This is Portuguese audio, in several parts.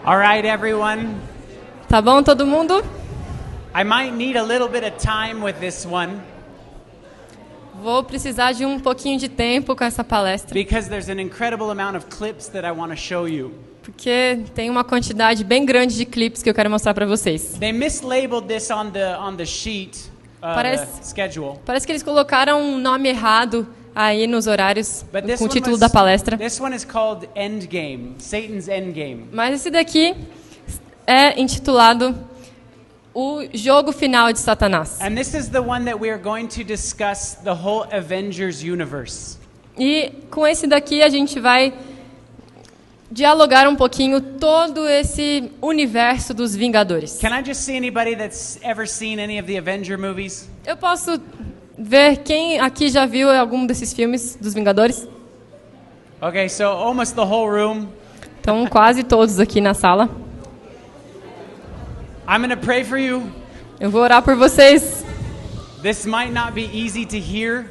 All right, everyone. Tá bom, todo mundo? I might need a little bit of time with this one Vou precisar de um pouquinho de tempo com essa palestra, because there's an incredible amount of clips that I want to show you. porque tem uma quantidade bem grande de clipes que eu quero mostrar para vocês. They mislabeled this on the sheet, Parece- the schedule. Parece que eles colocaram um nome errado aí nos horários But this com o one título da palestra. this one is called Endgame, Satan's Endgame. Mas esse daqui é intitulado O Jogo Final de Satanás. And this is the one that we are going to discuss the whole Avengers universe. E com esse daqui a gente vai dialogar um pouquinho todo esse universo dos Vingadores. Can I just see anybody that's ever seen any of the Avenger movies? Eu posso ver quem aqui já viu algum desses filmes dos Vingadores? Okay, so almost the whole room. Então, quase todos aqui na sala. I'm going to pray for you. Eu vou orar por vocês. This might not be easy to hear,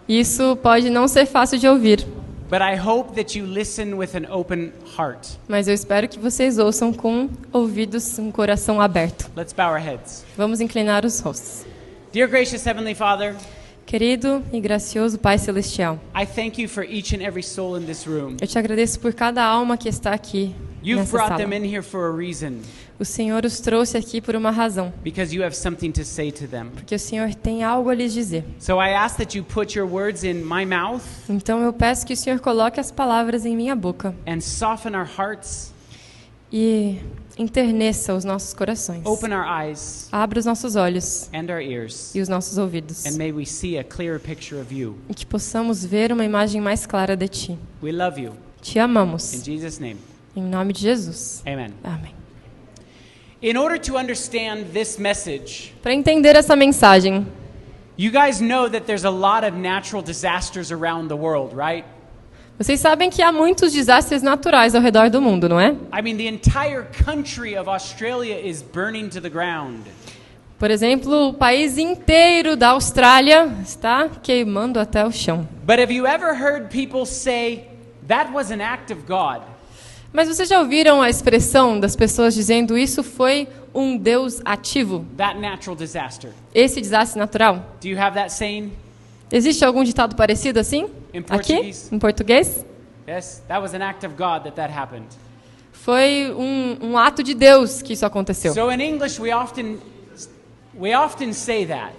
Isso pode não ser fácil de ouvir, but I hope that you listen with an open heart. mas eu espero que vocês ouçam com ouvidos, um coração aberto. Let's bow our heads. Vamos inclinar os rostos. Dear gracious Heavenly Father, Querido e gracioso Pai Celestial, I thank you for each and every soul in this room. eu te agradeço por cada alma que está aqui You've nessa brought sala. them in here for a reason, O Senhor os trouxe aqui por uma razão, because you have something to say to them. porque o Senhor tem algo a lhes dizer. So I ask that you put your words in my mouth Então eu peço que o Senhor coloque as palavras em minha boca and soften our hearts, e enterneça os nossos corações. open our eyes Abra os nossos olhos and our ears, e os nossos ouvidos, and may we see a clearer picture of you. e que possamos ver uma imagem mais clara de Ti. We love you. Te amamos. In Jesus' name, Em nome de Jesus. amen. Amém. In order to understand this message, Para entender essa mensagem, you guys know that there's a lot of natural disasters around the world, right? vocês sabem que há muitos desastres naturais ao redor do mundo, não é? I mean, the entire country of Australia is burning to the ground. Por exemplo, o país inteiro da Austrália está queimando até o chão. But have you ever heard people say, that was an act of God? Mas vocês já ouviram a expressão das pessoas dizendo isso foi um Deus ativo? That natural disaster. Esse desastre natural? Do you have that saying? Existe algum ditado parecido assim? Em Aqui? português? Em português? Yes, that was an act of God that happened. Foi um ato de Deus que isso aconteceu. So in English, we often say that.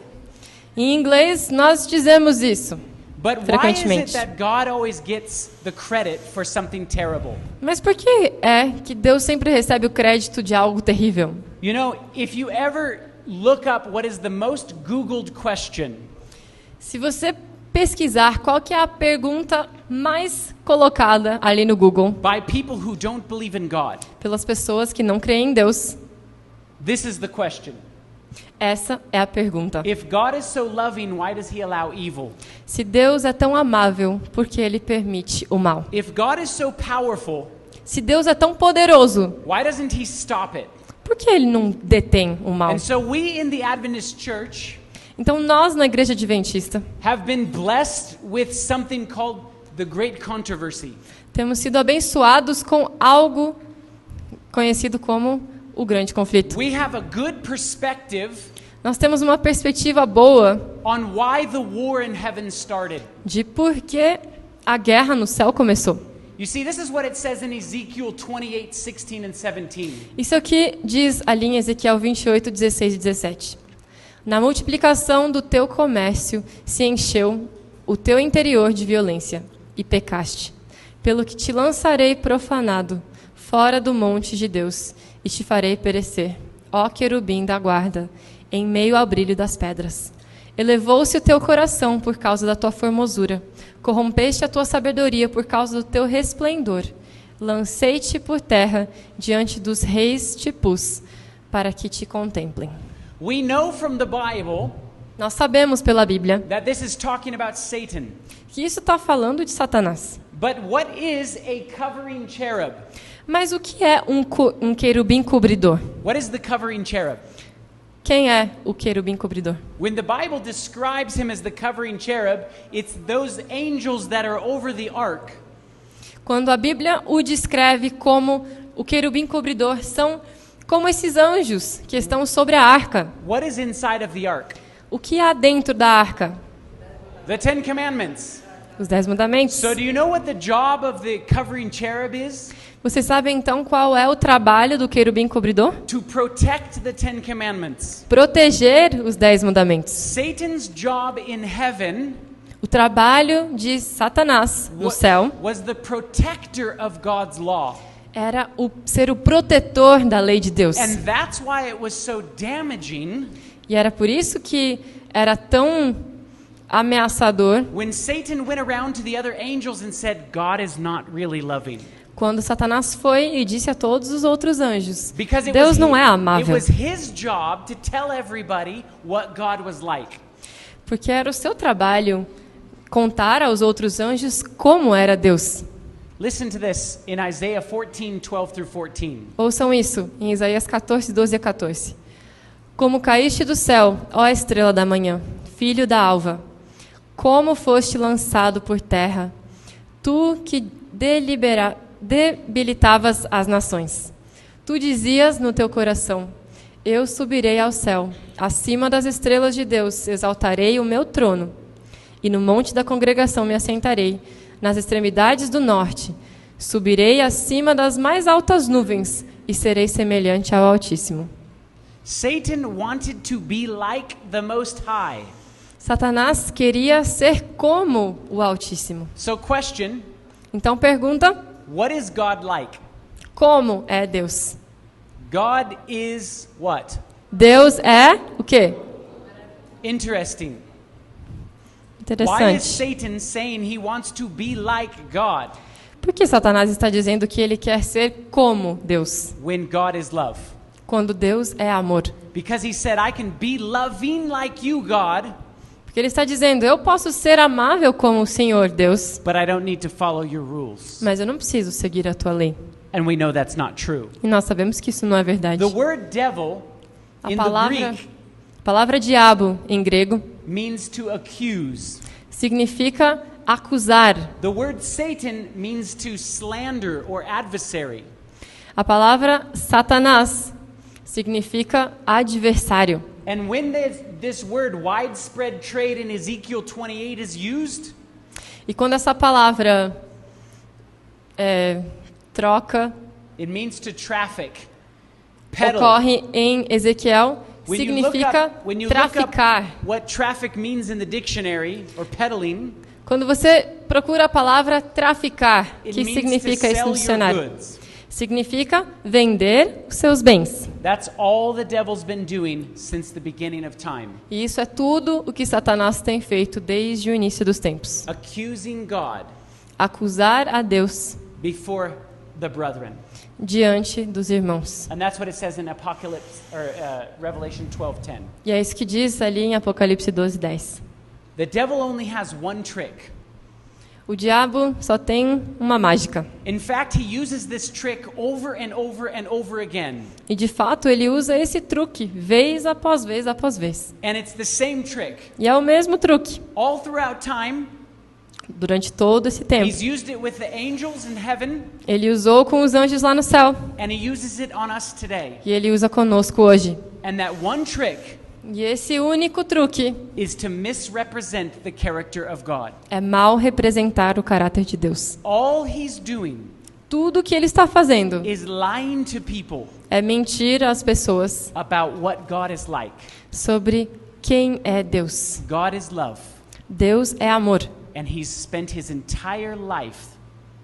Em inglês, nós dizemos isso. But why is it Frequentemente. that God always gets the credit for something terrible? Mas por que é que Deus sempre recebe o crédito de algo terrível? You know, if you ever look up what is the most Googled question, Se você pesquisar qual que é a pergunta mais colocada ali no Google by people who don't believe in God, pelas pessoas que não creem em Deus, this is the question. essa é a pergunta. If God is so loving, why does he allow evil? Se Deus é tão amável, por que Ele permite o mal? If God is so powerful, Se Deus é tão poderoso, why doesn't he stop it? por que Ele não detém o mal? And so we in the Adventist church Então nós na Igreja Adventista have been blessed with something called the Great Controversy. temos sido abençoados com algo conhecido como o grande conflito. We have a good perspective Nós temos uma perspectiva boa on why the war in heaven started. de por que a guerra no céu começou. You see, this is what it says in Ezekiel 28, 16 and 17. Isso aqui diz ali em Ezequiel 28, 16 e 17. Na multiplicação do teu comércio se encheu o teu interior de violência e pecaste, pelo que te lançarei profanado fora do monte de Deus e te farei perecer, ó querubim da guarda, em meio ao brilho das pedras. Elevou-se o teu coração por causa da tua formosura, corrompeste a tua sabedoria por causa do teu resplendor. Lancei-te por terra, diante dos reis te pus, para que te contemplem. We know from the Bible Nós sabemos pela Bíblia that this is talking about Satan. que isso está falando de Satanás. But what is a covering cherub? Mas o que é um querubim cobridor? What is the covering cherub? Quem é o querubim cobridor? When the Bible describes him as the covering cherub, it's those angels that are over the ark. Quando a Bíblia o descreve como o querubim cobridor, são como esses anjos que estão sobre a arca. What is inside of the ark? O que há dentro da arca? The Ten Commandments. Os 10 mandamentos. So do you know what the job of the covering cherub is? Você sabe então qual é o trabalho do querubim cobridor? To protect the Ten Commandments. Proteger os 10 mandamentos. Satan's job in heaven O trabalho de Satanás no céu was the protector of God's law. era ser o protetor da lei de Deus. And that's why it was so damaging E era por isso que era tão ameaçador when Satan went around to the other angels and said, God is not really loving. quando Satanás foi e disse a todos os outros anjos: Because Deus não é it amável. was his job to tell everybody what God was like. Porque era o seu trabalho contar aos outros anjos como era Deus. Listen to this in Isaiah 14, 12 through 14. Ouçam isso em Isaías 14, 12 a 14. Como caíste do céu, ó estrela da manhã, filho da alva, como foste lançado por terra, tu que debilitavas as nações. Tu dizias no teu coração: eu subirei ao céu, acima das estrelas de Deus, exaltarei o meu trono, e no monte da congregação me assentarei, nas extremidades do norte. Subirei acima das mais altas nuvens, e serei semelhante ao Altíssimo. Satan wanted to be like the Most High. Satanás queria ser como o Altíssimo. So question, Então pergunta, what is God like? como é Deus? God is what? Deus é o quê? Interesting. Why is Interessante. Satan saying he wants to be like God Por que Satanás está dizendo que ele quer ser como Deus, when God is love? quando Deus é amor? Because he said, I can be loving like you, God, Porque ele está dizendo, eu posso ser amável como o Senhor, Deus, but I don't need to follow your rules. mas eu não preciso seguir a tua lei. And we know that's not true. E nós sabemos que isso não é verdade. The word devil A in the Greek palavra diabo, em grego, means to accuse. significa acusar. The word Satan means to slander or adversary. A palavra Satanás significa adversário. And when this word widespread trade in Ezekiel 28 is used, E quando essa palavra troca it means to traffic, peddle. ocorre em Ezequiel, When significa you look traficar. up what traffic means in the dictionary or peddling, Quando você procura a palavra traficar, it que means to significa isso sell no your dicionário? goods. Significa vender os seus bens. That's all the devil's been doing since the beginning of time, E isso é tudo o que Satanás tem feito desde o início dos tempos. accusing God Acusar a Deus before the brethren. diante dos irmãos. And that's what it says in Apocalypse or Revelation 12:10. E é isso que diz ali em Apocalipse 12:10. The devil only has one trick. O diabo só tem uma mágica. In fact, he uses this trick over and over and over again. E de fato ele usa esse truque vez após vez após vez. And it's the same trick. E é o mesmo truque All throughout time, durante todo esse tempo. he's used it with the angels in heaven, Ele usou com os anjos lá no céu. and he uses it on us today. E ele usa conosco hoje. And that one trick E esse único truque is to misrepresent the character of God. é mal representar o caráter de Deus. All he's doing Tudo que ele está fazendo is lying to people é mentir às pessoas about what God is like. sobre quem é Deus. God is love, Deus é amor. and he's spent his entire life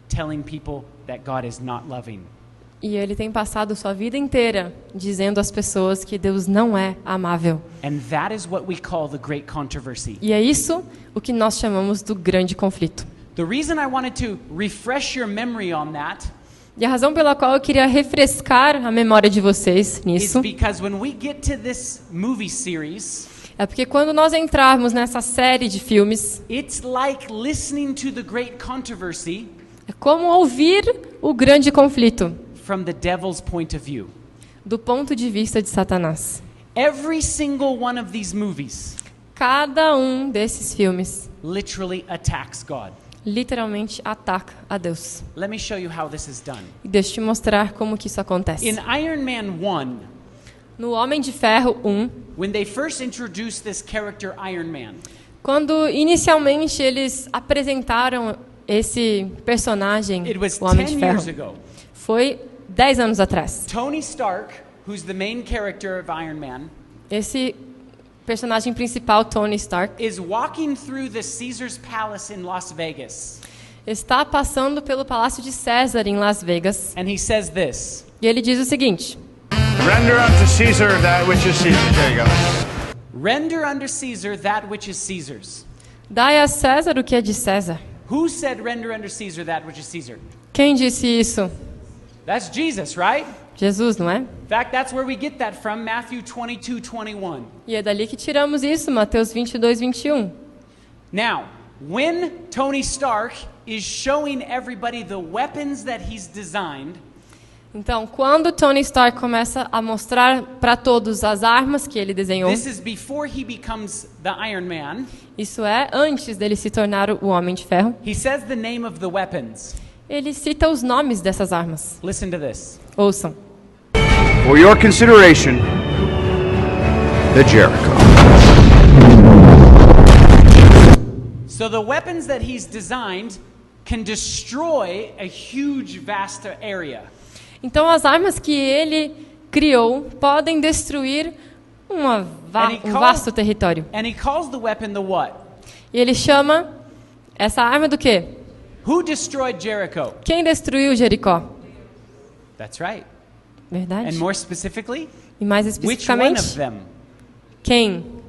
telling people that God is not loving. E ele tem passado sua vida inteira dizendo às pessoas que Deus não é amável. And that is what we call the great controversy. E é isso o que nós chamamos do grande conflito. The reason I wanted to refresh your memory on that E a razão pela qual eu queria refrescar a memória de vocês is nisso because when we get to this movie series, é porque quando nós entrarmos nessa série de filmes, it's like listening to the great controversy é como ouvir o grande conflito from the devil's point of view. do ponto de vista de Satanás. Every single one of these movies Cada um desses filmes literally attacks God. literalmente ataca a Deus. Let me show you how this is done. E deixa eu te mostrar como que isso acontece. In Iron Man 1, No Homem de Ferro 1, when they first introduced this character Iron Man, quando inicialmente eles apresentaram esse personagem, it was o Homem 10 de years Ferro, ago. foi 10 anos atrás. Tony Stark, who's the main character of Iron Man, Esse personagem principal, Tony Stark, is walking through the Caesar's Palace in Las Vegas. está passando pelo Palácio de César em Las Vegas. And he says this. E ele diz o seguinte: Render unto Caesar that which is Caesar's. There you go. Render unto Caesar that which is Caesar's. Dai a César o que é de César. Who said render unto Caesar that which is Caesar? Quem disse isso? That's Jesus, right? Jesus, não é? In fact, that's where we get that from, Matthew 22:21. E é dali que tiramos isso, Mateus 22, 21. Now, when Tony Stark is showing everybody the weapons that he's designed, Então, quando Tony Stark começa a mostrar para todos as armas que ele desenhou, this is before he becomes the Iron Man, isso é antes dele se tornar o Homem de Ferro, he says the name of the weapons. ele cita os nomes dessas armas. Listen to this. Ouçam. For your consideration, the Jericho. So the weapons that he's designed can destroy a huge, vast area. Então, as armas que ele criou podem destruir um vasto território. And he calls the weapon the what? E ele chama essa arma do quê? Who destroyed Jericho? Quem destruiu Jericó? That's right. Verdade? And more specifically, E mais which one of especificamente, them? quem?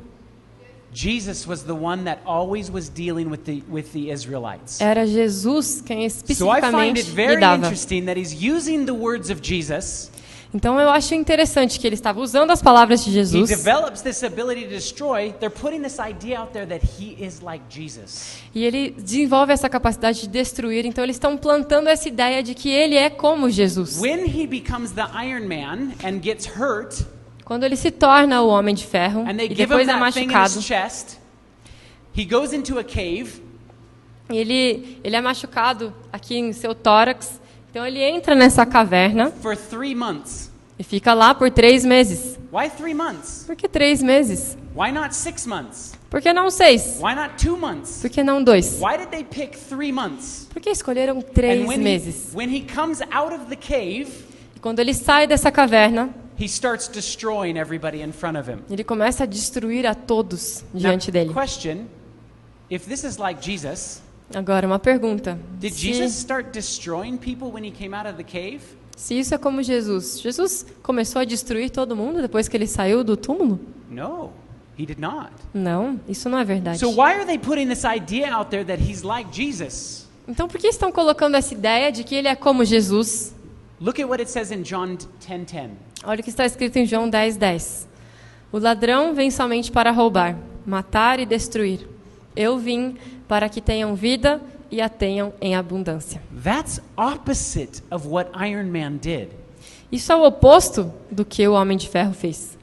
Jesus was the one that always was dealing with the Israelites. Era Jesus quem So I find it especificamente very lidava. interesting that he's using the words of Jesus. Então eu acho interessante que ele estava usando as palavras de He Jesus. develops this ability to destroy. They're putting this idea out there that he is like Jesus. E ele desenvolve essa capacidade de destruir. Então eles estão plantando essa ideia de que ele é como Jesus. When he becomes the Iron Man and gets hurt, Quando ele se torna o Homem de Ferro and they e give him depois é that thing in machucado, his chest, he goes into a cave. ele é machucado aqui em seu tórax. Então ele entra nessa caverna For 3 months. e fica lá por 3 meses. Why 3 months? Por que 3 meses? Why not 6 months? Por que não 6? Why not 2 months? Por que não 2? Why did they pick 3 months? Por que escolheram 3 when meses? when he comes out of the cave, E quando ele sai dessa caverna, he starts destroying everybody in front of him. ele começa a destruir a todos Now, diante dele. question, if this is like Jesus, Agora, uma pergunta. did Jesus start destroying people when he came out of the cave? Se isso é como Jesus, Jesus começou a destruir todo mundo depois que ele saiu do túmulo? No, he did not. Não, isso não é verdade. So why are they putting this idea out there that he's like Jesus? Então, por que estão colocando essa ideia de que ele é como Jesus? Look at what it says in John 10:10. Olha o que está escrito em João 10:10. O ladrão vem somente para roubar, matar e destruir. Eu vim para que tenham vida e a tenham em abundância. That's opposite of what Iron Man did. Isso é o oposto do que o Homem de Ferro fez.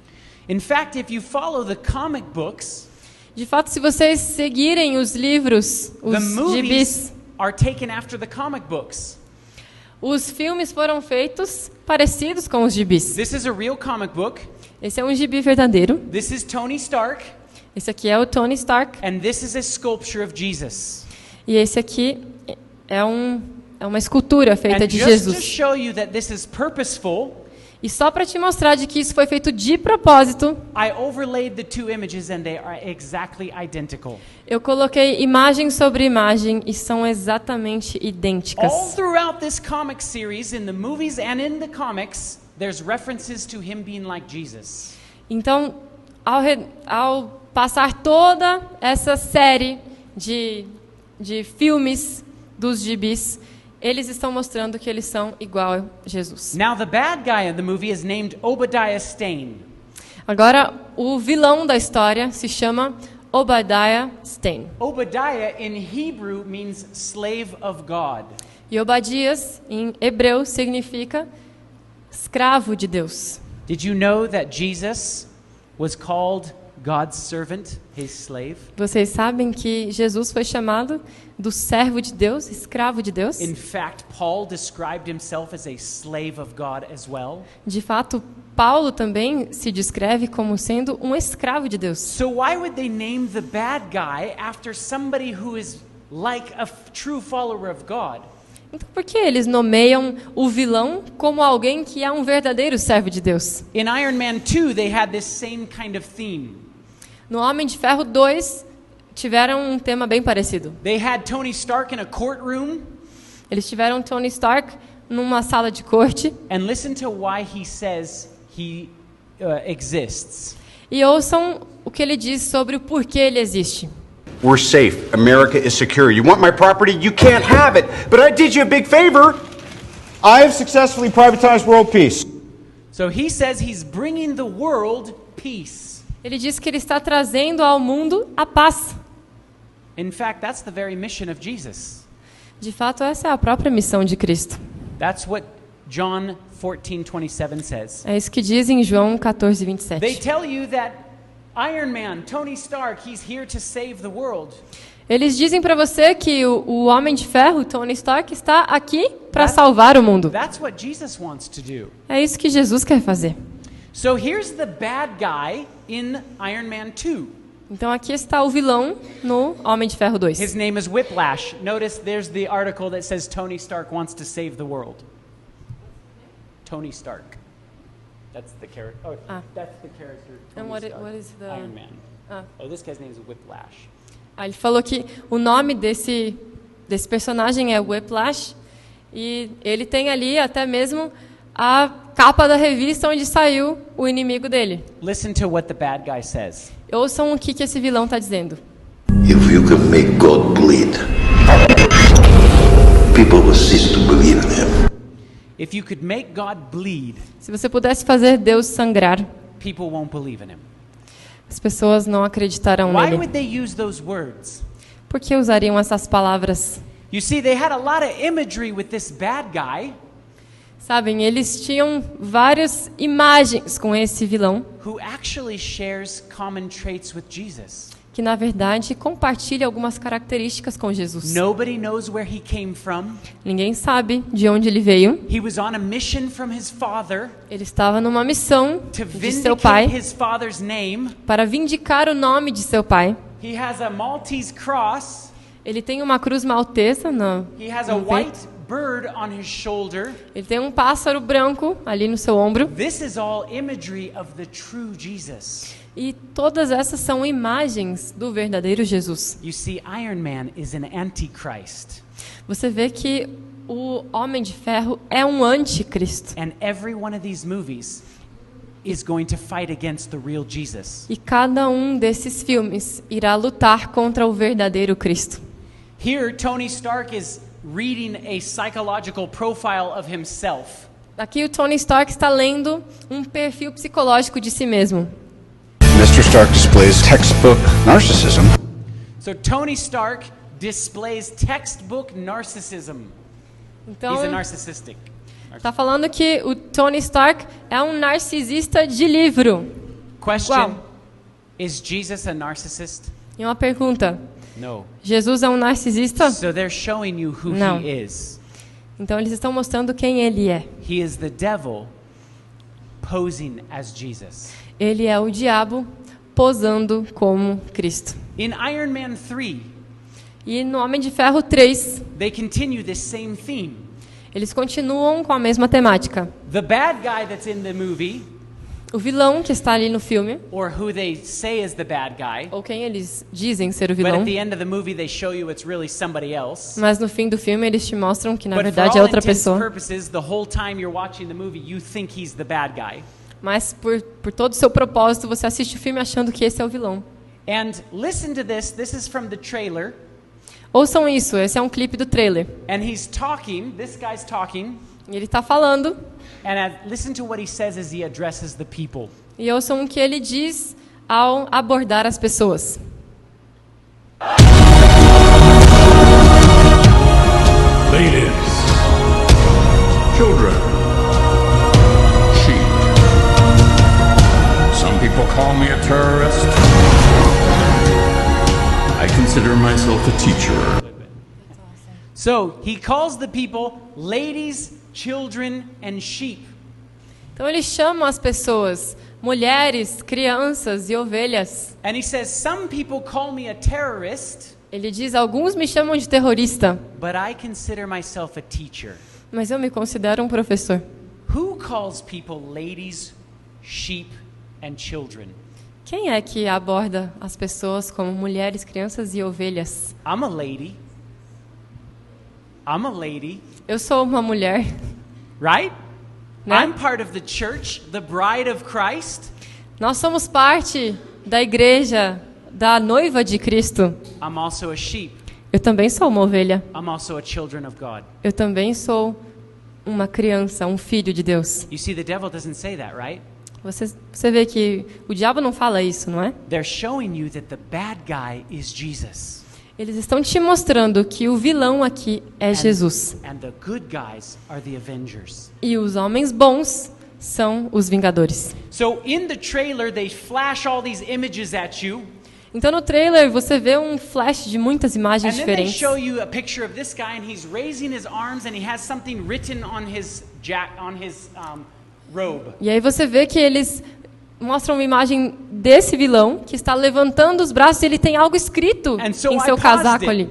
In fact, if you follow the comic books, De fato, se vocês seguirem os livros, the os movies gibis, are taken after the comic books. os filmes foram feitos parecidos com os gibis. This is a real comic book. Esse é um gibi verdadeiro. This is Tony Stark, Esse aqui é o Tony Stark. and this is a sculpture of Jesus. E esse aqui é uma escultura feita And de just to Jesus. show you that this is purposeful, E só para te mostrar de que isso foi feito de propósito, I overlaid the two images and they are exactly identical. eu coloquei imagem sobre imagem e são exatamente All idênticas. throughout this comic series, in the movies and in the comics, there's references to him being like Jesus. Então, ao passar toda essa série de filmes dos gibis, eles estão mostrando que eles são igual a Jesus. Now, the bad guy in the movie is named Obadiah Stane. Agora, o vilão da história se chama Obadiah Stane. Obadiah in Hebrew means slave of God. E Obadias, em hebreu, significa escravo de Deus. Did you know that Jesus was called God's servant, his slave? Vocês sabem que Jesus foi chamado do servo de Deus, escravo de Deus? In fact, Paul described himself as a slave of God as well. De fato, Paulo também se descreve como sendo um escravo de Deus. So why would they name the bad guy after somebody who is like a true follower of God? Então, por que eles nomeiam o vilão como alguém que é um verdadeiro servo de Deus? In Iron Man 2, they had this same kind of theme. No Homem de Ferro 2, tiveram um tema bem parecido. They had Tony Stark in a courtroom, Eles tiveram Tony Stark numa sala de corte and listen to why he says he exists. e ouçam o que ele diz sobre o porquê ele existe. We're safe. America is secure. You want my property? You can't have it. But I did you a big favor. I have successfully privatized world peace. So he says he's bringing the world peace. Ele diz que ele está trazendo ao mundo a paz. In fact, that's the very mission of Jesus. De fato, essa é a própria missão de Cristo. That's what John 14:27 says. É isso que diz em João They 14:27. tell you that Iron Man, Tony Stark, he's here to save the world. Eles dizem para você que o Homem de Ferro, Tony Stark, está aqui para salvar o mundo. That's what Jesus wants to do. É isso que Jesus quer fazer. So here's the bad guy in Iron Man 2. Então aqui está o vilão no Homem de Ferro 2. His name is Whiplash. Notice there's the article that says Tony Stark wants to save the world. Tony Stark. That's the character. Oh, that's the character. Tony And what Stark, is the- Iron Man? Oh, this guy's name is Whiplash. Ele falou que o nome desse personagem é Whiplash e ele tem ali até mesmo a capa da revista onde saiu o inimigo dele. Listen to what the bad guy says. Ouçam o que esse vilão está dizendo. If you can make God bleed, people will cease to believe in him. If you could make God bleed, Se você pudesse fazer Deus sangrar, people won't believe in him. as pessoas não acreditarão Why nele. would they use those words? Por que usariam essas palavras? You see, they had a lot of imagery with this bad guy Sabem, eles tinham várias imagens com esse vilão, who actually shares common traits with Jesus. que na verdade compartilha algumas características com Jesus. Nobody knows where he came from. Ninguém sabe de onde ele veio. He was on a mission from his father Ele estava numa missão to de seu pai vindicate his father's name. para vindicar o nome de seu pai. He has a Maltese cross. Ele tem uma cruz maltesa He has a no white peito. bird on his shoulder. Ele tem um pássaro branco ali no seu ombro. This is all imagery of the true Jesus. E todas essas são imagens do verdadeiro Jesus. You see, Iron Man is an antichrist. Você vê que o Homem de Ferro é um anticristo. And every one of these movies is going to fight against the real Jesus. E cada um desses filmes irá lutar contra o verdadeiro Cristo. Here, Tony Stark is reading a psychological profile of himself. Aqui o Tony Stark está lendo um perfil psicológico de si mesmo. Mr. Stark displays textbook narcissism. So Tony Stark displays textbook narcissism. Então, He's a narcissistic. está falando que o Tony Stark é um narcisista de livro. Question: Wow. Is Jesus a narcissist? E uma pergunta: No. Jesus é um narcisista? So they're showing you who Não. he is. Então eles estão mostrando quem ele é. He is the devil posing as Jesus. Ele é o diabo posando como Cristo. In Iron Man 3, E no Homem de Ferro 3, they continue this same theme. eles continuam com a mesma temática. The bad guy that's in the movie, O vilão que está ali no filme, or who they say is the bad guy, ou quem eles dizem ser o but vilão, at the end of the movie they show you it's really somebody else. mas no fim do filme eles te mostram que na But for verdade é all outra intents and pessoa. purposes, the whole time you're watching the movie, you think he's the bad guy. Mas por todo o seu propósito, você assiste o filme achando que esse é o vilão. And listen to this. This is from the trailer. Ouçam isso, esse é um clipe do trailer. And he's talking. This guy's talking. E ele está falando, And listen to what he says as he addresses the people. e ouçam o que ele diz ao abordar as pessoas. Ladies, children, sheep. Some people call me a a teacher. So he calls the people ladies, children, and sheep. Então ele chama as pessoas, mulheres, crianças e ovelhas. And he says, some people call me a terrorist, Ele diz, alguns me chamam de terrorista, but I consider myself a teacher. mas eu me considero um professor. Who calls people ladies, sheep, and children? Quem é que aborda as pessoas como mulheres, crianças e ovelhas? I'm a lady. I'm a lady, Eu sou uma mulher, right? né? I'm part of the church, the bride of Christ. Nós somos parte da igreja, da noiva de Cristo. I'm also a sheep. Eu também sou uma ovelha. I'm also a children of God. Eu também sou uma criança, um filho de Deus. You see, the devil doesn't say that, right? Você vê que o diabo não fala isso, não é? They're showing you that the bad guy is Jesus. Eles estão te mostrando que o vilão aqui é Jesus. And the good guys are the avengers. E os homens bons são os vingadores. So in the trailer, they flash all these images at you. Então no trailer você vê um flash de muitas imagens And then they diferentes. show you a picture of this guy, and he's raising his arms, and he has something written on his robe. E aí você vê que eles mostram uma imagem desse vilão que está levantando os braços e ele tem algo escrito And so em I seu paused casaco it. ali.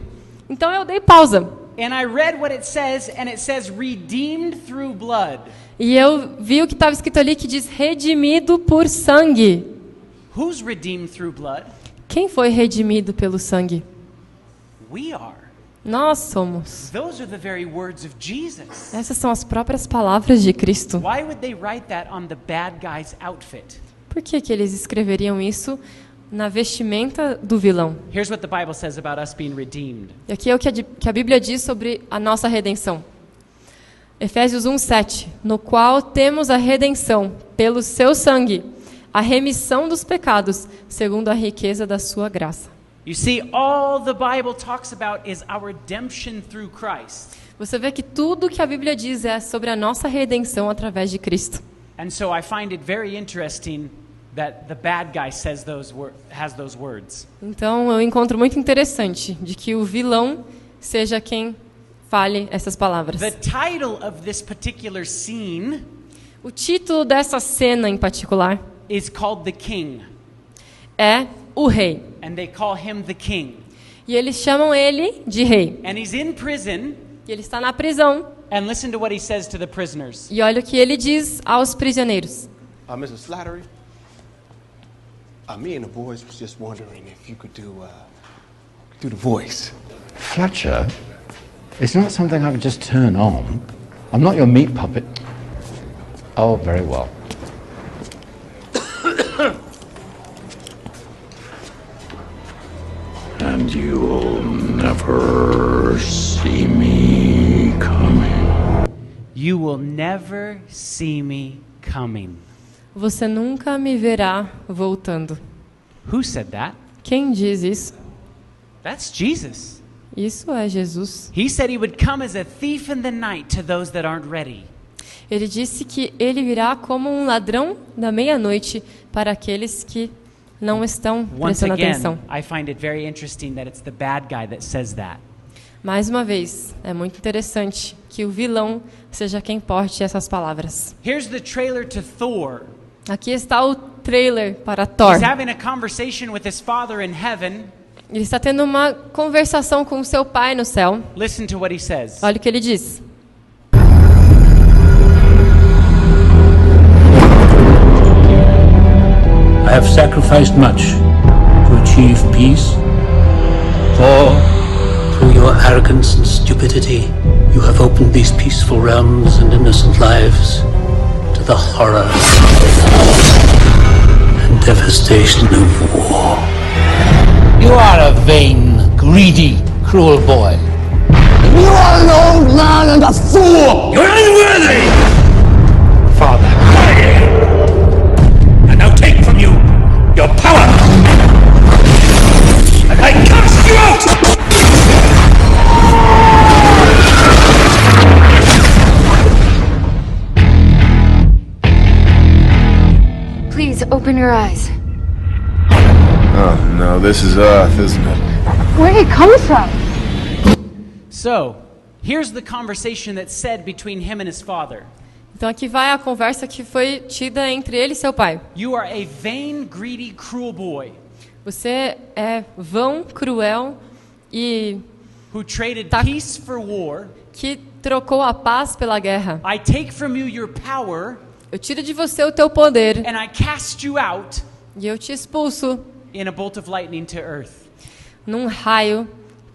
Então eu dei pausa. And I read what it says, and it says redeemed through blood. E eu vi o que estava escrito ali que diz redimido por sangue. Who's redeemed through blood? Quem foi redimido pelo sangue? We are. Nós somos. Those are the very words of Jesus. Essas são as próprias palavras de Cristo. Why would they write that on the bad guy's outfit? Por que eles escreveriam isso na vestimenta do vilão? Here's what the Bible says about us being redeemed. E aqui é o que a Bíblia diz sobre a nossa redenção. Efésios 1:7, no qual temos a redenção pelo seu sangue, a remissão dos pecados, segundo a riqueza da sua graça. You see, all the Bible talks about is our redemption through Christ. Você vê que tudo que a Bíblia diz é sobre a nossa redenção através de Cristo. And so I find it very interesting that the bad guy has those words. Então eu encontro muito interessante de que o vilão seja quem fale essas palavras. The title of this particular scene O título dessa cena em particular is called The King, é O Rei. and they call him the King. E eles chamam ele de rei. And he's in prison, E ele está na prisão. and listen to what he says to the prisoners. E olha o que ele diz aos prisioneiros. Mrs. Slattery, me and the boys was just wondering if you could do the voice. Fletcher, it's not something I can just turn on. I'm not your meat puppet. Oh, very well. And you'll never see me coming. You will never see me coming. Você nunca me verá voltando. Who said that? Quem diz isso? That's Jesus. Isso é Jesus. He said he would come as a thief in the night to those that aren't ready. Ele disse que ele virá como um ladrão da meia-noite para aqueles que não estão Once prestando again, atenção. I find it very interesting that it's the bad guy that says that. Mais uma vez, é muito interessante que o vilão seja quem porte essas palavras. Here's the trailer to Thor. Aqui está o trailer para Thor. He's having a conversation with his father in heaven. Ele está tendo uma conversação com seu pai no céu. Listen to what he says. Olha o que ele diz. I have sacrificed much to achieve peace. For through your arrogance and stupidity, you have opened these peaceful realms and innocent lives to the horror and devastation of war. You are a vain, greedy, cruel boy. You are an old man and a fool! You're unworthy! Father, and now take from you your power! And I cast you out! Please open your eyes. Oh no, this is Earth, isn't it? where he comes from. So, here's the conversation that's said between him and his father. Então aqui vai a conversa que foi tida entre ele e seu pai. You are a vain, greedy, cruel boy. Você é vão, cruel e who traded peace for war. Que trocou a paz pela guerra. I take from you your power. Eu tiro de você o teu poder. And I cast you out. E eu te expulso. In a bolt of lightning to earth. Num raio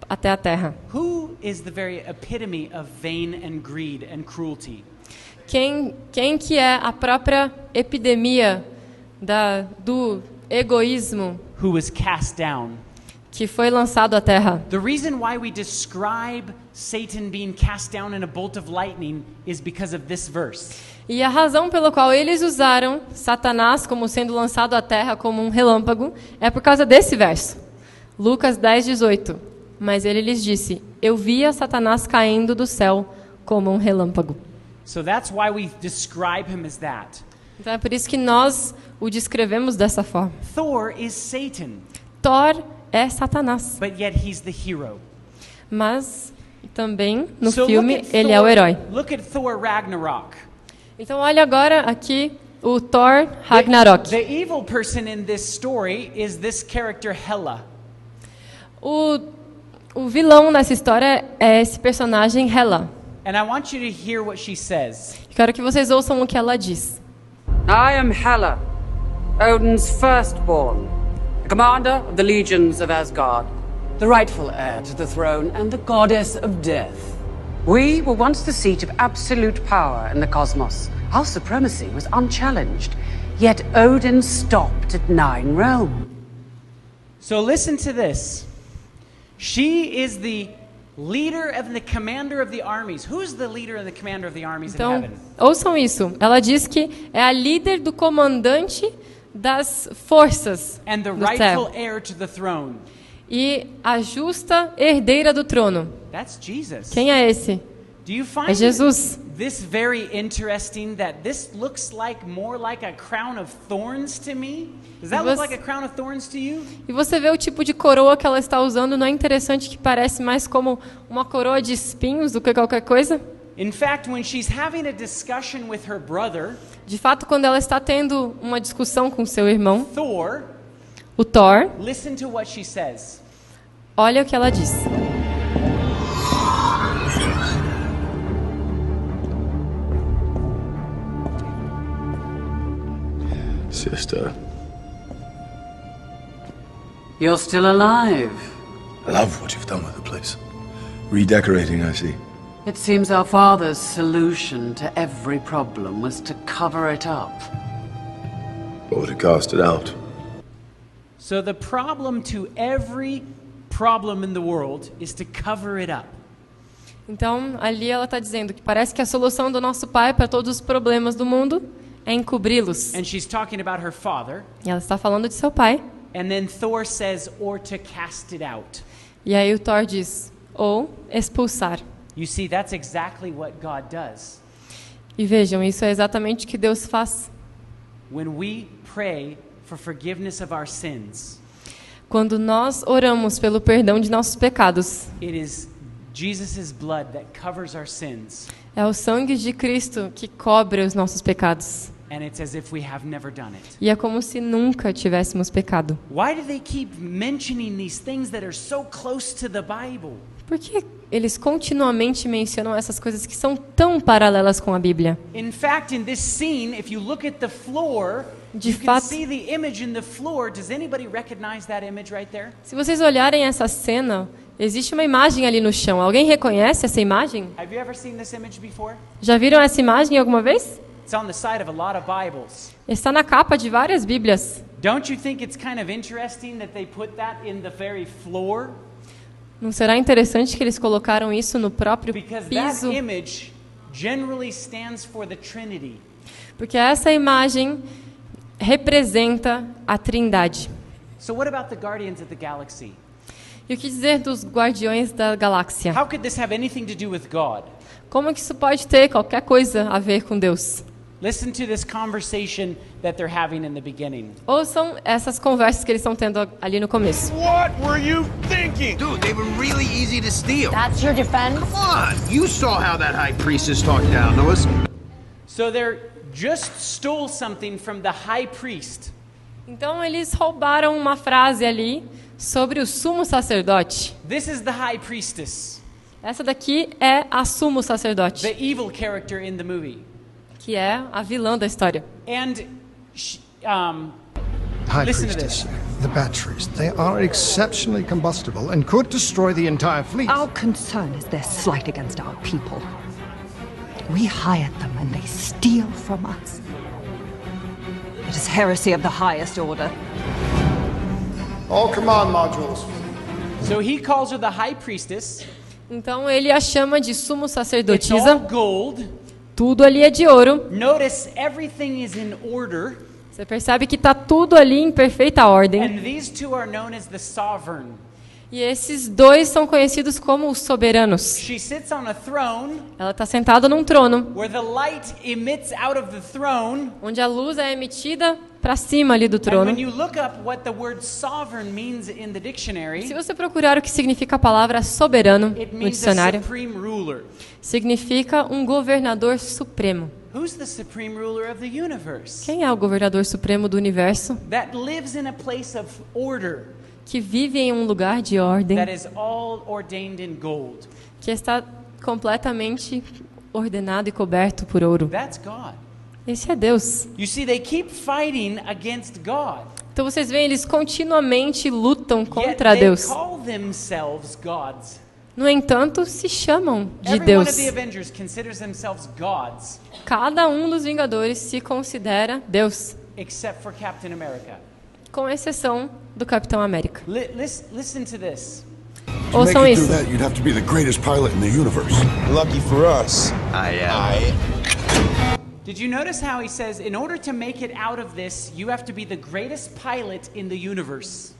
até a terra. Who is the very epitome of vain and greed and cruelty? Quem que é a própria epidemia do egoísmo? Who was cast down? Que foi lançado à terra. The reason why we describe Satan being cast down in a bolt of lightning is because of this verse. E a razão pela qual eles usaram Satanás como sendo lançado à terra como um relâmpago é por causa desse verso. Lucas 10:18. Mas ele lhes disse: Eu via Satanás caindo do céu como um relâmpago. So that's why we describe him as that. Então é por isso que nós o descrevemos dessa forma. Thor is Satan. Thor é Satanás. But yet he's the hero. Mas também no filme ele é o herói. Look at Thor Ragnarok. Então olha agora aqui o Thor Ragnarok. The evil person in this story is this character Hela. O vilão nessa história é esse personagem Hela. And I want you to hear what she says. Quero que vocês ouçam o que ela diz. I am Hela, Odin's firstborn, the commander of the legions of Asgard, the rightful heir to the throne and the goddess of death. We were once the seat of absolute power in the cosmos. Our supremacy was unchallenged, yet Odin stopped at 9 realms. So listen to this. She is the leader and the commander of the armies. Who's the leader and the commander of the armies in heaven? Ouçam isso. Ela diz que é a líder do comandante das forças and the do rightful céu. heir to the throne. E a justa herdeira do trono. That's Jesus. Quem é esse? Do you find É Jesus. this very interesting that this looks like more like a crown of thorns to me? Does that look like a crown of thorns to you? E você vê o tipo de coroa que ela está usando, não é interessante que parece mais como uma coroa de espinhos do que qualquer coisa? In fact, when she's having a discussion with her brother, de fato, quando ela está tendo uma discussão com seu irmão, Thor, o Thor, listen to what she says. Olha o que ela diz. Sister. You're still alive. I love what you've done with the place. Redecorating, I see. It seems our father's solution to every problem was to cover it up. Or to cast it out. So the problem to every problem in the world is to cover it up. Então, ali ela está dizendo que parece que a solução do nosso pai para todos os problemas do mundo é encobri-los. And she's talking about her father. E ela está falando de seu pai. And then Thor says, or to cast it out. E aí o Thor diz, ou expulsar. You see, that's exactly what God does. E vejam, isso é exatamente o que Deus faz. When we pray for forgiveness of our sins, quando nós oramos pelo perdão de nossos pecados, it is Jesus' blood that covers our sins. É o sangue de Cristo que cobre os nossos pecados. And it's as if we have never done it. E é como se nunca tivéssemos pecado. Why do they keep mentioning these things that are so close to the Bible? Por que eles continuamente mencionam essas coisas que são tão paralelas com a Bíblia? In fact, in this scene, if you look at the floor, you can see the image in the floor. Does anybody recognize that image right there? Se vocês olharem essa cena, existe uma imagem ali no chão. Alguém reconhece essa imagem? Have you ever seen this image before? Já viram essa imagem alguma vez? It's on the side of a lot of Bibles. Está na capa de várias Bíblias. Don't you think it's kind of interesting that they put that in the very floor? Não será interessante que eles colocaram isso no próprio Because piso? that image generally stands for the Trinity. Porque essa imagem representa a Trindade. So what about the Guardians of the Galaxy? E o que dizer dos Guardiões da Galáxia? How could this have anything to do with God? Como que isso pode ter qualquer coisa a ver com Deus? Listen to this conversation that they're having in the beginning. Ouçam essas conversas que eles estão tendo ali no começo. What were you thinking? Dude, they were really easy to steal. That's your defense? Come on, you saw how that high priestess talked down to us. So they're just stole something from the high priest. Então eles roubaram uma frase ali sobre o sumo sacerdote. This is the high priestess, Essa daqui é a sumo sacerdote, the evil character in the movie. que é a vilã da história. And High listen to Priestess, this. the batteries, they are exceptionally combustible and could destroy the entire fleet. Our concern is their slight against our people. We hired them and they steal from us. It is heresy of the highest order. All command modules. So he calls her the high priestess. Então ele a chama de sumo It's all sacerdotisa. gold. Tudo ali é de ouro. Notice everything is in order. Você percebe que está tudo ali em perfeita ordem. And these two are known as the sovereign. E esses dois são conhecidos como os soberanos. She sits on a throne Ela está sentada num trono, where the light emits out of the throne. onde a luz é emitida para cima ali do And trono. when you look up what the word sovereign means in the dictionary, Se você procurar o que significa a palavra soberano it no means a dicionário, supreme ruler. significa um governador supremo. Who's the supreme ruler of the universe? Quem é o governador supremo do universo? That lives in a place of order, Que vive em um lugar de ordem, that is all ordained in gold. que está completamente ordenado e coberto por ouro. That's God. Esse é Deus. You see, they keep fighting against God. Então vocês veem, eles continuamente lutam Yet contra they Deus. call themselves gods. No entanto, se chamam de Every one Deus. of the Avengers considers themselves gods, Cada um dos Vingadores se considera Deus, except for Captain America. com exceção do Capitão América. Listen to this. Ouçam isso. you'd have to be the greatest pilot in the universe. Lucky for us. Did you notice how he says, in order to make it out of this, you have to be the greatest pilot in the universe?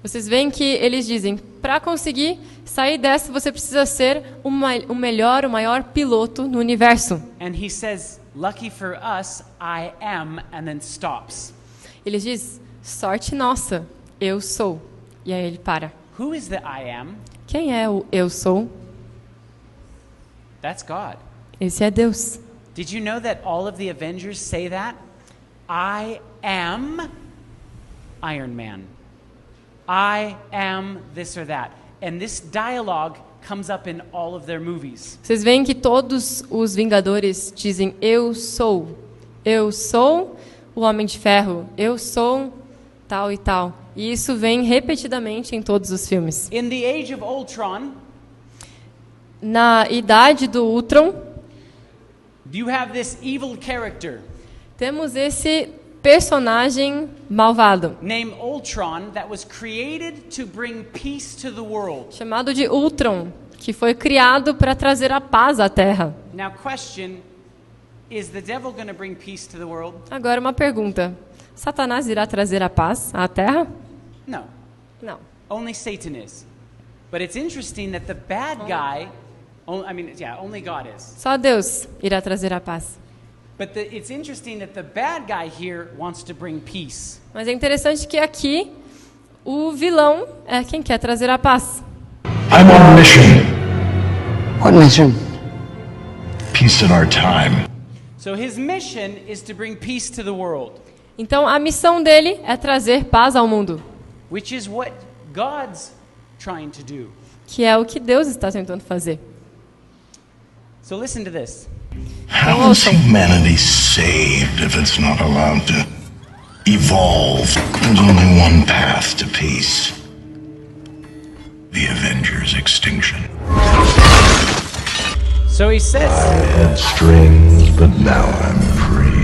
Vocês veem que eles dizem, para conseguir sair dessa, você precisa ser o maior piloto no universo. And he says, lucky for us, I am, and then stops. Ele diz, sorte nossa, eu sou. E aí ele para. Who is the I am? Quem é o eu sou? That's God. Esse é Deus. Did you know that all of the Avengers say that? I am Iron Man. I am this or that. And this dialogue comes up in all of their movies. Vocês veem que todos os Vingadores dizem, eu sou o Homem de Ferro, eu sou tal e tal. E isso vem repetidamente em todos os filmes. In the Age of Ultron, Na Idade do Ultron, you have this evil character temos esse personagem malvado, named Ultron that was created to bring peace to the world. chamado de Ultron, que foi criado para trazer a paz à Terra. Now question, is the devil going to bring peace to the world? Agora uma pergunta. Satanás irá trazer a paz à Terra? No. Não. Only Satan is. But it's interesting that the bad guy, only God is. Só Deus irá trazer a paz. But it's interesting that the bad guy here wants to bring peace. Mas é interessante que aqui o vilão é quem quer trazer a paz. I'm on a mission. What mission? Peace in our time. So his mission is to bring peace to the world, Então a missão dele é trazer paz ao mundo, which is what God's trying to do. que é o que Deus está tentando fazer. So listen to this. How is humanity saved if it's not allowed to evolve? There's only one path to peace. The Avengers' extinction. So he says. I had strings, but now I'm free.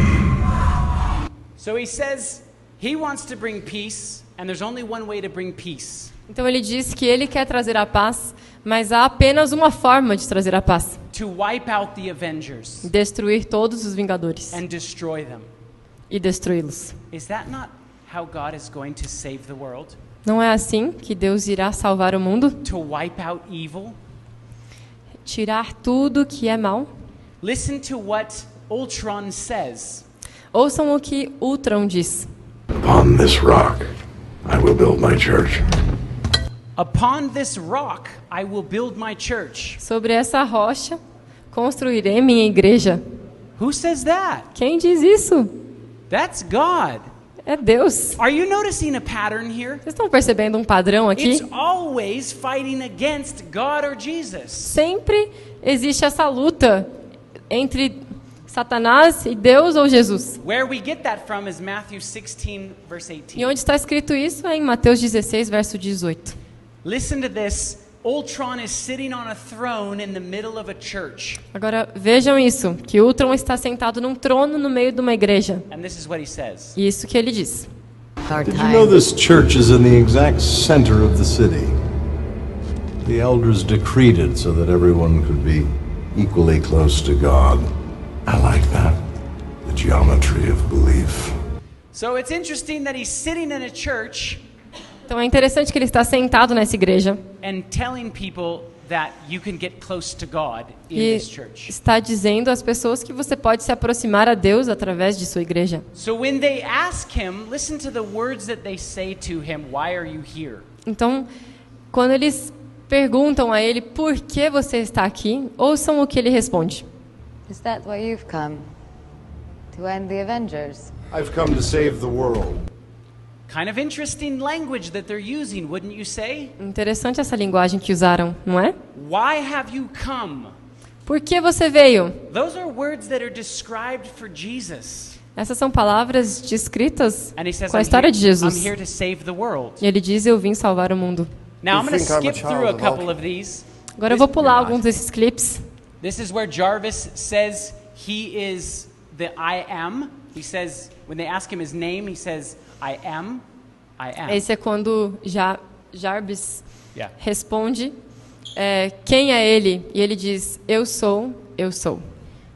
So he says he wants to bring peace, and there's only one way to bring peace. Então ele diz que ele quer trazer a paz, mas há apenas uma forma de trazer a paz: To wipe out the Avengers destruir todos os Vingadores and destroy them. e destruí-los. Is that not how God is going to save the world? Não é assim que Deus irá salvar o mundo? To wipe out evil? Tirar tudo que é mal? Listen to what Ultron says. Ouçam o que Ultron diz. Upon this rock, I will build my church. Upon this rock, I will build my church. Sobre essa rocha, construirei minha igreja. Who says that? Quem diz isso? That's God. É Deus. Are you noticing a pattern here? Vocês estão percebendo um padrão aqui? It's always fighting against God or Jesus. Sempre existe essa luta entre Satanás e Deus ou Jesus. Where we get that from is Matthew 16, verse 18. E onde está escrito isso é em Mateus 16, verso 18. Listen to this. Ultron is sitting on a throne in the middle of a church. Agora vejam isso, que Ultron está sentado num trono no meio de uma igreja. And this is what he says. E isso que ele diz. Did you know this church is in the exact center of the city? The elders decreed it so that everyone could be equally close to God. I like that. The geometry of belief. So it's interesting that he's sitting in a church. Então é interessante que ele está sentado nessa igreja. And telling people that you can get close to God in E this church. está dizendo às pessoas que você pode se aproximar a Deus através de sua igreja. So when they ask him, listen to the words that they say to him, why are you here? Então, quando eles perguntam a ele por que você está aqui, ouçam o que ele responde. Is that why you've come? To end the Avengers? I've come to save the world. Kind of interesting language that they're using, wouldn't you say? Interessante essa linguagem que usaram, não é? Why have you come? Por que você veio? Those are words that are described for Jesus. Essas são palavras descritas And he says, com a história de Jesus. I'm here to save the world. E ele diz, eu vim salvar o mundo. Now I'm going to skip through a couple of these. Agora eu vou pular alguns desses clipes. This is where Jarvis says he is the I am. He says, when they ask him his name, he says, I am. Esse é quando Jarvis Yeah. responde quem é ele? E ele diz, eu sou, eu sou.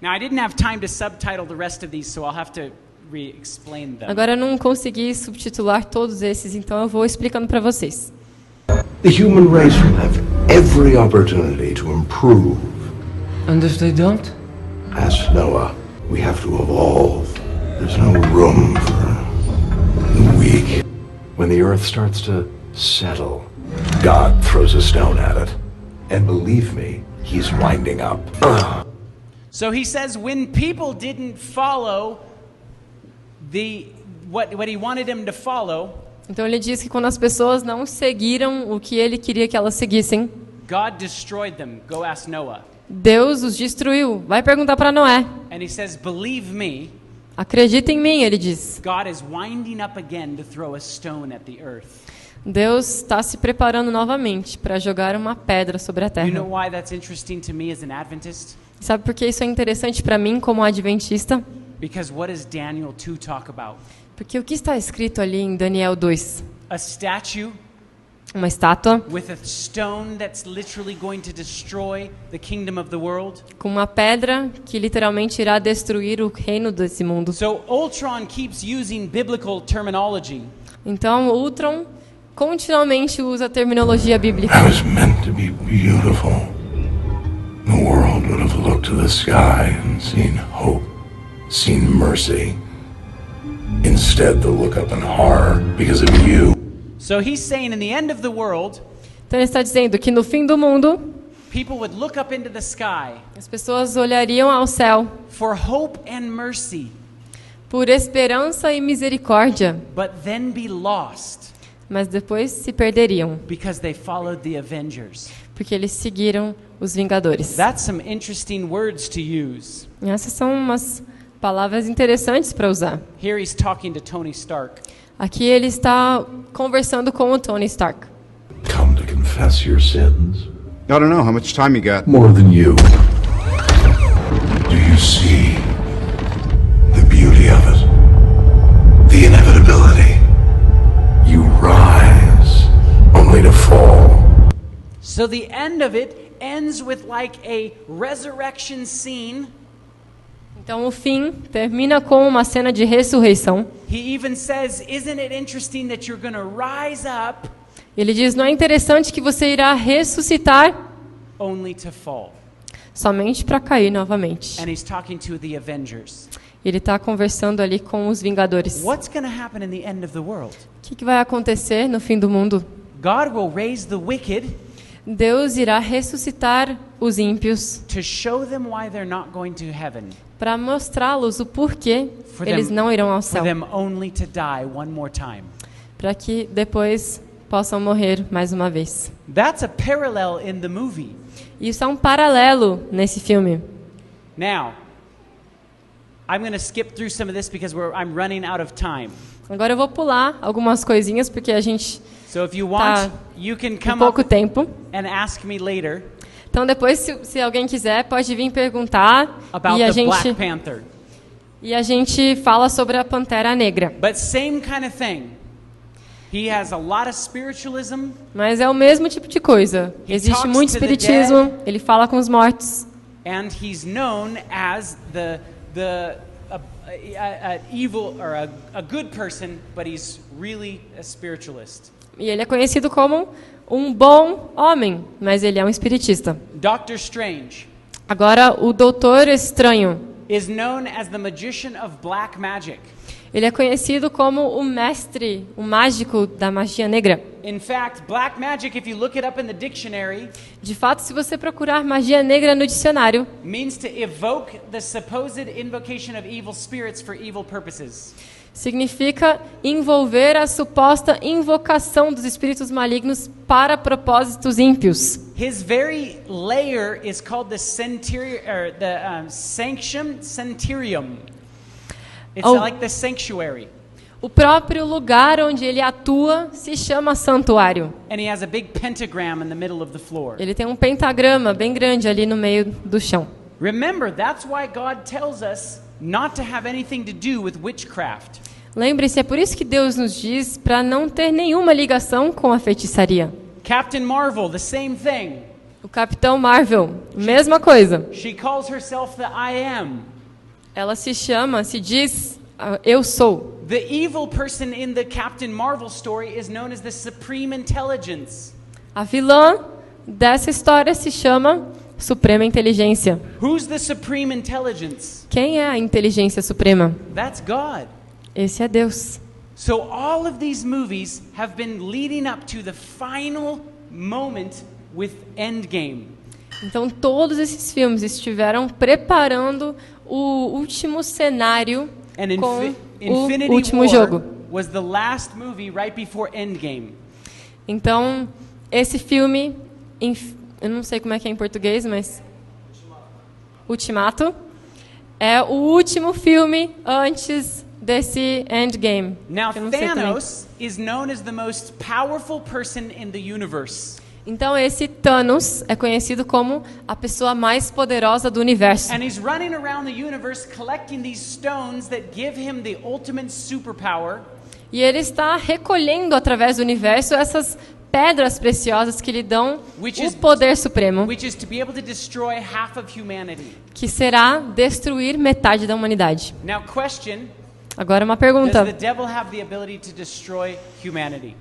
Now I didn't have time to subtitle the rest of these, so I'll have to re-explain them. Agora eu não consegui subtitular todos esses, então eu vou explicando para vocês. The human race will have every opportunity to improve. And if they don't? Ask Noah. We have to evolve. There's no room for the weak. When the earth starts to settle, God throws a stone at it. And believe me, he's winding up. So he says when people didn't follow what he wanted them to follow, Então ele diz que quando as pessoas não seguiram o que ele queria que elas seguissem, God destroyed them. Go ask Noah. Deus os destruiu. Vai perguntar para Noé. And he says, believe me, Acredita em mim, ele diz. God is winding up again to throw a stone at the earth. Deus está se preparando novamente para jogar uma pedra sobre a You terra. know why that's interesting to me as an Adventist? Sabe por que isso é interessante para mim como adventista? Because what does Daniel 2 talk about? Porque o que está escrito ali em Daniel 2? A statue Uma estátua with a stone that's literally going to destroy the kingdom of the world. com uma pedra que literalmente irá destruir o reino desse mundo. So Ultron keeps using biblical terminology. Então, Ultron continuamente usa a terminologia bíblica. That was meant to be beautiful. The world would have looked to the sky and seen hope, seen mercy. Instead, they'll look up in horror because of you. So he's saying in the end of the world, Então ele está dizendo que no fim do mundo, people would look up into the sky as pessoas olhariam ao céu for hope and mercy, por esperança e misericórdia, but then be lost mas depois se perderiam, because they followed the Avengers. porque eles seguiram os Vingadores. That's some interesting words to use. E essas são umas palavras interessantes para usar. Here he's talking to Tony Stark. Aqui ele está conversando com o Tony Stark. Come to confess your sins. I don't know. How much time you got? More than you. Do you see the beauty of it? The inevitability. You rise only to fall. So the end of it ends with like a resurrection scene. Então o fim termina com uma cena de ressurreição. He even says, isn't it interesting that you're going to rise up Ele diz, não é interessante que você irá ressuscitar only to fall? somente para cair novamente. And he's talking to the Avengers. Ele está conversando ali com os Vingadores. What's going to happen in the end of the world? O que vai acontecer no fim do mundo? God will raise the wicked Deus irá ressuscitar os ímpios to show them why they're not going to heaven. para mostrá-los o porquê eles não irão ao For céu. them only to die one more time. Para que depois possam morrer mais uma vez. That's a parallel in the movie. Isso é um paralelo nesse filme. Now, I'm going to skip through some of this because I'm running out of time. Agora eu vou pular algumas coisinhas porque a gente So if you want, you can com come pouco up tempo. and ask me later Então depois, se alguém quiser, pode vir perguntar about e a the Black gente Panther. fala sobre a Pantera Negra. But same kind of thing. He has a lot of spiritualism. Mas é o mesmo tipo de coisa. He Existe talks muito to the espiritismo. Ele fala com os mortos. And he's known as a evil or a good person, but he's really a spiritualist. E ele é conhecido como um bom homem, mas ele é um espiritista. Doctor Strange Agora, o Doutor Estranho. is known as the magician of black magic. Ele é conhecido como o mestre, o mágico da magia negra. In fact, black magic, if you look it up in the dictionary, De fato, se você procurar magia negra no dicionário, means to evoke the supposed invocation of evil spirits for evil purposes. significa envolver a suposta invocação dos espíritos malignos para propósitos ímpios. His very layer is called the sanctum centurium. It's like the sanctuary. O próprio lugar onde ele atua se chama santuário. And he has a big pentagram in the middle of the floor. Ele tem um pentagrama bem grande ali no meio do chão. Remember, that's why God tells us not to have anything to do with witchcraft. Lembre-se, é por isso que Deus nos diz para não ter nenhuma ligação com a feitiçaria. Captain Marvel, the same thing. O Capitão Marvel, mesma coisa. She calls herself the I am. Ela se diz, eu sou. The evil person in the Captain Marvel story is known as the Supreme Intelligence. A vilã dessa história se chama Suprema Inteligência. Who's the Supreme Intelligence? Quem é a inteligência suprema? That's God. Esse é Deus. So all of these movies have been leading up to the final moment with Endgame. Então todos esses filmes estiveram preparando o último cenário com o último jogo. Was the last movie right before Endgame. Então esse filme, eu não sei como é que é em português, mas Ultimato é o último filme antes desse Endgame. Now Thanos is known as the most powerful person in the universe. Então esse Thanos é conhecido como a pessoa mais poderosa do universo. And he's running around the universe collecting these stones that give him the ultimate superpower. E ele está recolhendo através do universo essas pedras preciosas que lhe dão o poder supremo, which is to be able to destroy half of humanity. Que será destruir metade da humanidade. Now question, agora uma pergunta. Does the devil have the ability to destroy humanity?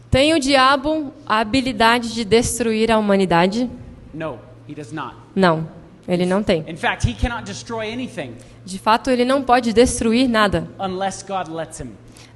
Tem o diabo a habilidade de destruir a humanidade? No, he does not. Não, ele não tem. In fact, he cannot destroy anything. De fato, ele não pode destruir nada. Unless God lets him.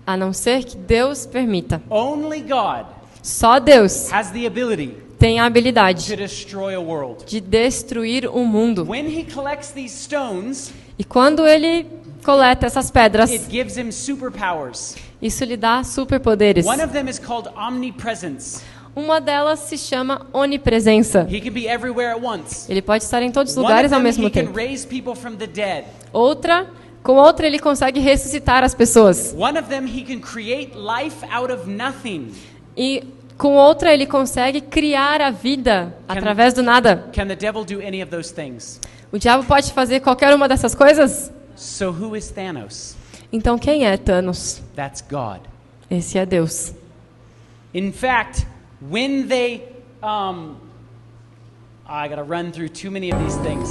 A não ser que Deus permita. Only God. Só Deus has the ability tem a habilidade to destroy a world. De destruir o mundo. When he collects these stones, e quando ele coleta essas pedras, it gives him superpowers. Isso lhe dá superpoderes. One of them is called omnipresence. Uma delas se chama onipresença. He can be everywhere at once. Ele pode estar em todos os lugares ao mesmo tempo. He can raise people from the dead. Com outra ele consegue ressuscitar as pessoas. One of them he can create life out of nothing. E com outra ele consegue criar a vida através do nada. Can the devil do any of those things? O diabo pode fazer qualquer uma dessas coisas? So who is Thanos? Então quem é Thanos? That's God. Esse é Deus. In fact, when they I gotta run through too many of these things.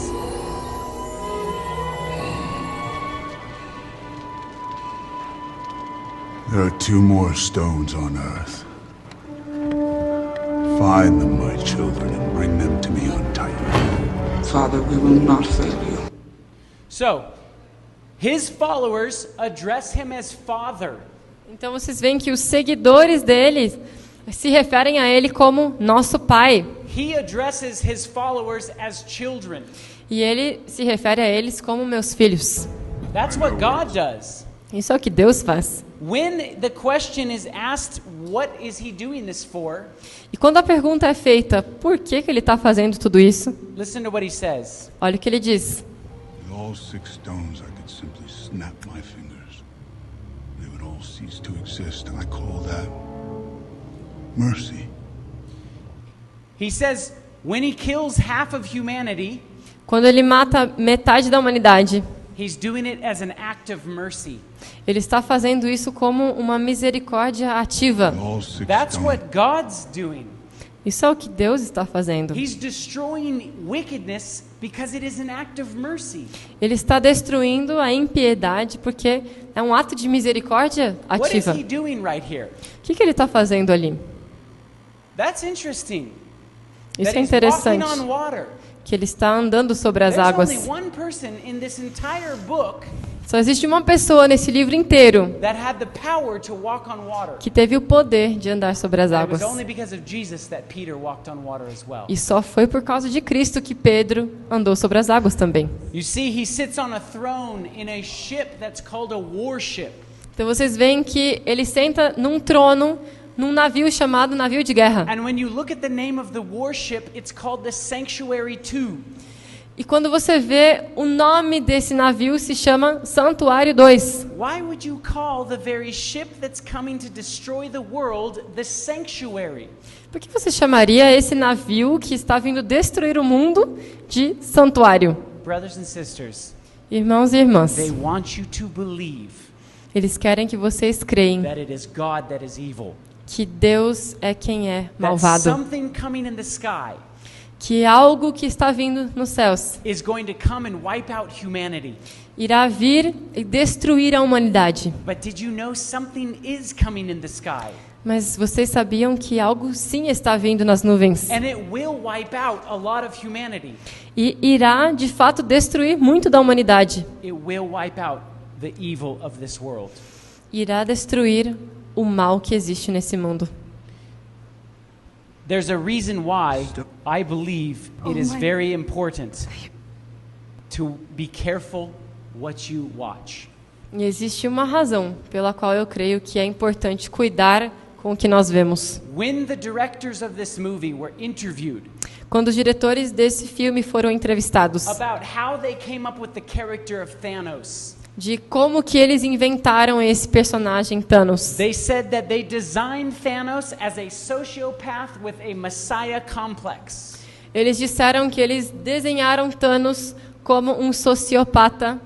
There are 2 more stones on Earth. Find them, my children, and bring them to me on Titan. Father, we will not fail you. So, his followers address him as Father. Então vocês veem que os seguidores dele se referem a ele como nosso pai. He addresses his followers as children. E ele se refere a eles como meus filhos. That's what God does. Isso é o que Deus faz. When the question is asked, what is he doing this for? E quando a pergunta é feita, por que ele está fazendo tudo isso? Listen to what he says. Olha o que ele diz. With all 6 stones, I could simply snap my fingers. They would all cease to exist, and I call that mercy. He says, when he kills half of humanity, quando ele mata metade da humanidade, he's doing it as an act of mercy. Ele está fazendo isso como uma misericórdia ativa. That's what God's doing. Isso é o que Deus está fazendo. He's destroying wickedness because it is an act of mercy. Ele está destruindo a impiedade porque é um ato de misericórdia ativa. What is he doing right here? O que ele está fazendo ali? That's interesting. Isso é interessante. Que ele está andando sobre as águas. Só existe uma pessoa nesse livro inteiro que teve o poder de andar sobre as águas. E só foi por causa de Cristo que Pedro andou sobre as águas também. Então vocês veem que ele senta num trono num navio chamado navio de guerra. E quando você vê o nome desse navio se chama Santuário 2. Why would you call the very ship that's coming to destroy the world the sanctuary? Por que você chamaria esse navio que está vindo destruir o mundo de santuário? Brothers and sisters, irmãos e irmãs, they want you to believe eles querem que vocês creem that it is God that is evil. Que Deus é quem é malvado. That something coming in the sky que algo que está vindo nos céus is going to come and wipe out humanity. Irá vir e destruir a humanidade. But did you know something is coming in the sky? Mas vocês sabiam que algo sim está vindo nas nuvens? And it will wipe out a lot of humanity. E irá de fato destruir muito da humanidade. It will wipe out the evil of this world. Irá destruir o mal que existe nesse mundo. There's a reason why I believe it is very important to be careful what you watch. E existe uma razão pela qual eu creio que é importante cuidar com o que nós vemos. When the directors of this movie were interviewed, quando os diretores desse filme foram entrevistados, about how they came up with the character of Thanos, de como que eles inventaram esse personagem Thanos. They said that they designed Thanos as a sociopath with a messiah complex. Eles disseram que eles desenharam Thanos como um sociopata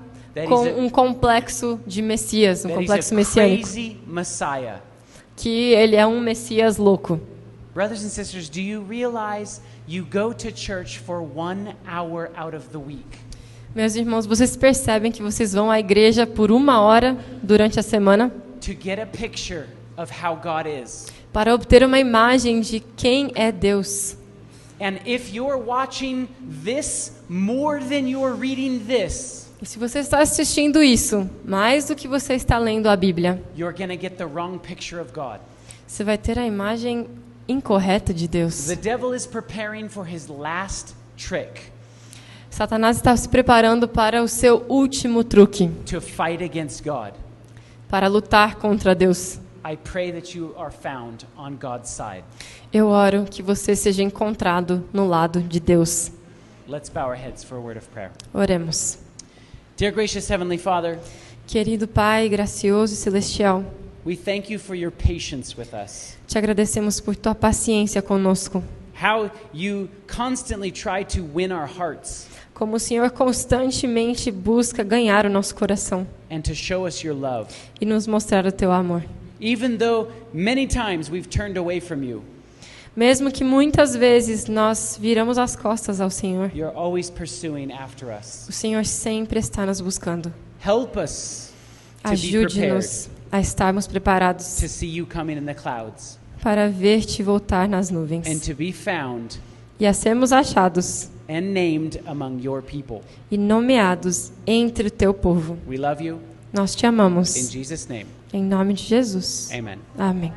com um complexo de Messias, um complexo messiânico. Que ele é um Messias louco. Brothers and sisters, do you realize you go to church for 1 hour out of the week? Meus irmãos, vocês percebem que vocês vão à igreja por 1 hora durante a semana para obter uma imagem de quem é Deus. E se você está assistindo isso, mais do que você está lendo a Bíblia, você vai ter a imagem incorreta de Deus. The devil is preparing for his last trick. Satanás está se preparando para o seu último truque. To fight against God. Para lutar contra Deus. I pray that you are found on God's side. Eu oro que você seja encontrado no lado de Deus. Let's bow our heads for a word of prayer. Oremos. Dear gracious heavenly Father, querido Pai gracioso e celestial, we thank you for your patience with us. Te agradecemos por tua paciência conosco. How you constantly try to win our hearts. Como o Senhor constantemente busca ganhar o nosso coração. And to show us your love. E nos mostrar o teu amor. Even though many times we've turned away from you. Mesmo que muitas vezes nós viramos as costas ao Senhor. You're always pursuing after us. O Senhor sempre está nos buscando. Help us to Ajude-nos a estarmos preparados. To see you coming in the clouds. Para ver-te voltar nas nuvens. And to be found. E a sermos achados. and named among your people. e nomeados entre o teu povo. We love you. Nós te amamos. In Jesus' name. Em nome de Jesus. Amen. Amém.